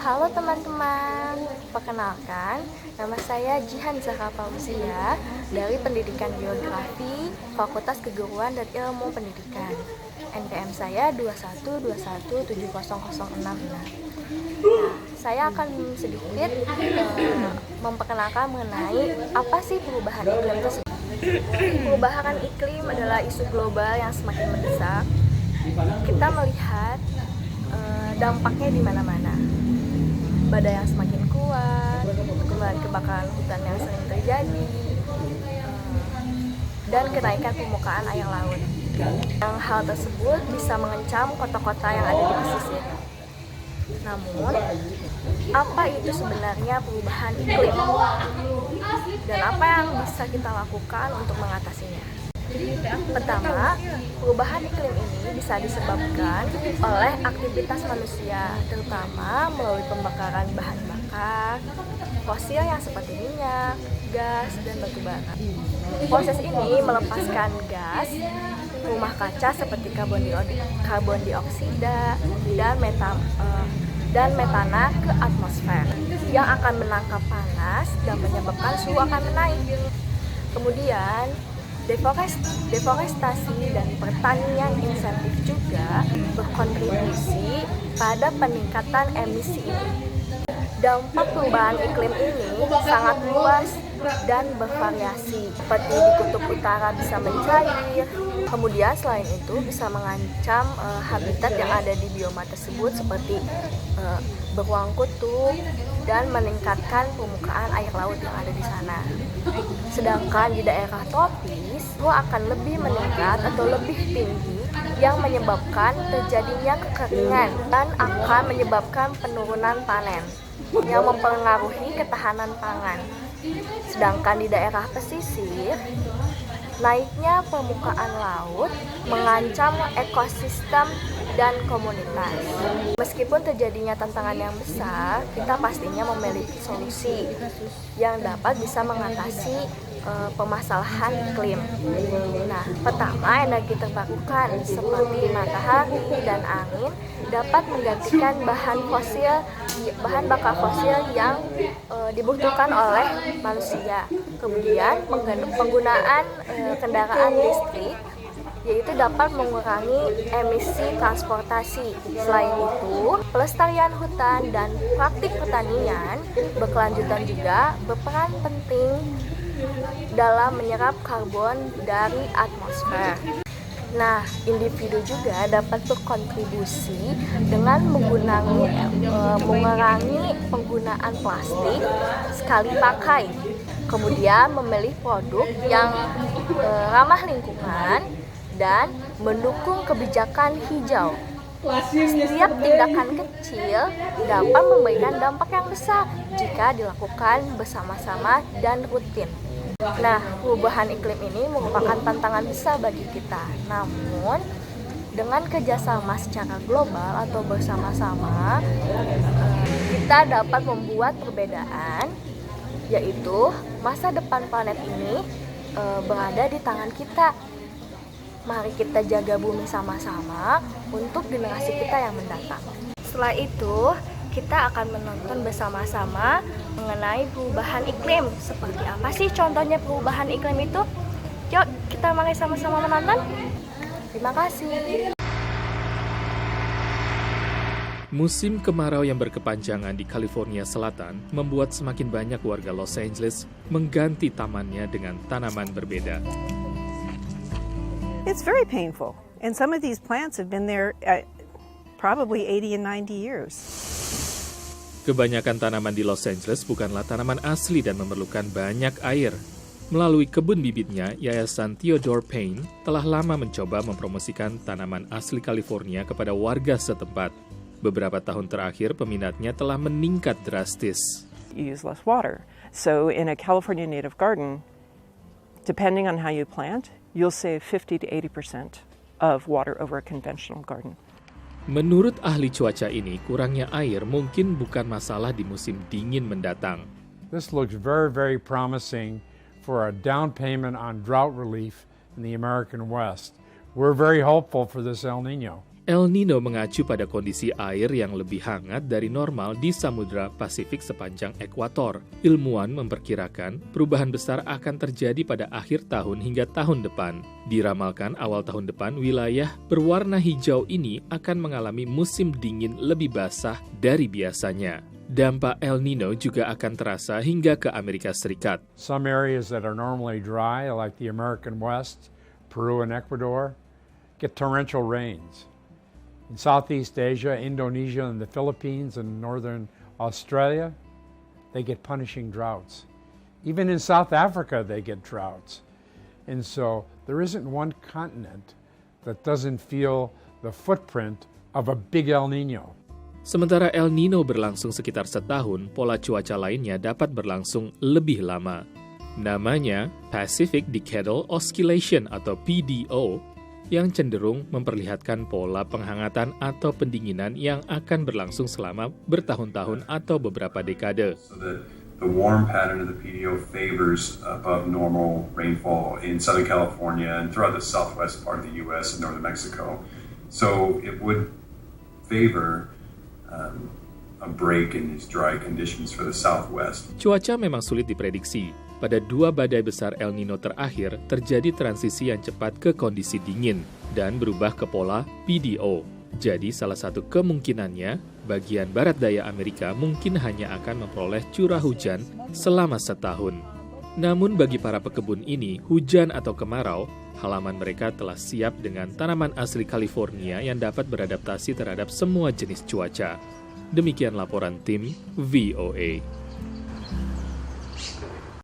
Halo teman-teman, perkenalkan, nama saya Jihan Zahra Fauzia dari Pendidikan Geografi, Fakultas Keguruan dan Ilmu Pendidikan. NPM saya 212170006. Saya akan sedikit memperkenalkan mengenai apa sih perubahan iklim tersebut. Perubahan iklim adalah isu global yang semakin mendesak. Kita melihat dampaknya di mana-mana. Badai yang semakin kuat, kemudian kebakaran hutan yang sering terjadi, dan kenaikan permukaan air laut. Yang hal tersebut bisa mengancam kota-kota yang ada di pesisir. Namun, apa itu sebenarnya perubahan iklim? Dan apa yang bisa kita lakukan untuk mengatasinya? Pertama, perubahan iklim ini bisa disebabkan oleh aktivitas manusia, terutama melalui pembakaran bahan bakar fosil yang seperti minyak, gas, dan batu bara. Proses ini melepaskan gas rumah kaca seperti karbon dioksida dan metana ke atmosfer yang akan menangkap panas dan menyebabkan suhu akan menaik. Kemudian, deforestasi dan pertanian insentif juga berkontribusi pada peningkatan emisi ini. Dampak perubahan iklim ini sangat luas dan bervariasi, seperti di kutub utara bisa mencair. Kemudian selain itu bisa mengancam habitat yang ada di bioma tersebut seperti beruang kutub dan meningkatkan permukaan air laut yang ada di sana. Sedangkan di daerah tropis itu akan lebih meningkat atau lebih tinggi yang menyebabkan terjadinya kekeringan dan akan menyebabkan penurunan panen yang mempengaruhi ketahanan pangan. Sedangkan di daerah pesisir, naiknya permukaan laut mengancam ekosistem dan komunitas. Meskipun terjadinya tantangan yang besar, kita pastinya memiliki solusi yang dapat bisa mengatasi permasalahan iklim. Nah, pertama, energi terbarukan seperti matahari dan angin dapat menggantikan bahan bakar fosil yang dibutuhkan oleh manusia. Kemudian, penggunaan kendaraan listrik yaitu dapat mengurangi emisi transportasi. Selain itu, pelestarian hutan dan praktik pertanian berkelanjutan juga berperan penting dalam menyerap karbon dari atmosfer. Nah, individu juga dapat berkontribusi dengan mengurangi penggunaan plastik sekali pakai. Kemudian memilih produk yang ramah lingkungan dan mendukung kebijakan hijau. Setiap tindakan kecil dapat memberikan dampak yang besar jika dilakukan bersama-sama dan rutin. Nah, perubahan iklim ini merupakan tantangan besar bagi kita. Namun, dengan kerjasama secara global atau bersama-sama, kita dapat membuat perbedaan, yaitu masa depan planet ini berada di tangan kita. Mari kita jaga bumi sama-sama untuk generasi kita yang mendatang. Setelah itu, kita akan menonton bersama-sama mengenai perubahan iklim. Seperti apa sih contohnya perubahan iklim itu? Yuk, kita mari sama-sama menonton. Terima kasih. Musim kemarau yang berkepanjangan di California Selatan membuat semakin banyak warga Los Angeles mengganti tamannya dengan tanaman berbeda. It's very painful, and some of these plants have been there probably 80 and 90 years. Kebanyakan tanaman di Los Angeles bukanlah tanaman asli dan memerlukan banyak air. Melalui kebun bibitnya, Yayasan Theodore Payne telah lama mencoba mempromosikan tanaman asli California kepada warga setempat. Beberapa tahun terakhir, peminatnya telah meningkat drastis. You use less water. So in a California native garden, depending on how you plant, you'll save 50 to 80% of water over a conventional garden. Menurut ahli cuaca ini, kurangnya air mungkin bukan masalah di musim dingin mendatang. This looks very, very promising for a down payment on drought relief in the American West. We're very hopeful for this El Nino. El Nino mengacu pada kondisi air yang lebih hangat dari normal di Samudra Pasifik sepanjang ekuator. Ilmuwan memperkirakan perubahan besar akan terjadi pada akhir tahun hingga tahun depan. Diramalkan awal tahun depan, wilayah berwarna hijau ini akan mengalami musim dingin lebih basah dari biasanya. Dampak El Nino juga akan terasa hingga ke Amerika Serikat. Some areas that are normally dry, like the American West, Peru and Ecuador, get torrential rains. In Southeast Asia, Indonesia, and the Philippines, and northern Australia, they get punishing droughts. Even in South Africa, they get droughts. And so there isn't one continent that doesn't feel the footprint of a big El Nino. Sementara El Nino berlangsung sekitar setahun, pola cuaca lainnya dapat berlangsung lebih lama. Namanya Pacific Decadal Oscillation atau PDO, yang cenderung memperlihatkan pola penghangatan atau pendinginan yang akan berlangsung selama bertahun-tahun atau beberapa dekade. So the warm pattern of the PDO favors above normal rainfall in Southern California and throughout the southwest part of the U.S. and northern Mexico. So it would favor a break in these dry conditions for the southwest. Cuaca memang sulit diprediksi. Pada 2 badai besar El Nino terakhir, terjadi transisi yang cepat ke kondisi dingin dan berubah ke pola PDO. Jadi salah satu kemungkinannya, bagian barat daya Amerika mungkin hanya akan memperoleh curah hujan selama setahun. Namun bagi para pekebun ini, hujan atau kemarau, halaman mereka telah siap dengan tanaman asli California yang dapat beradaptasi terhadap semua jenis cuaca. Demikian laporan tim VOA.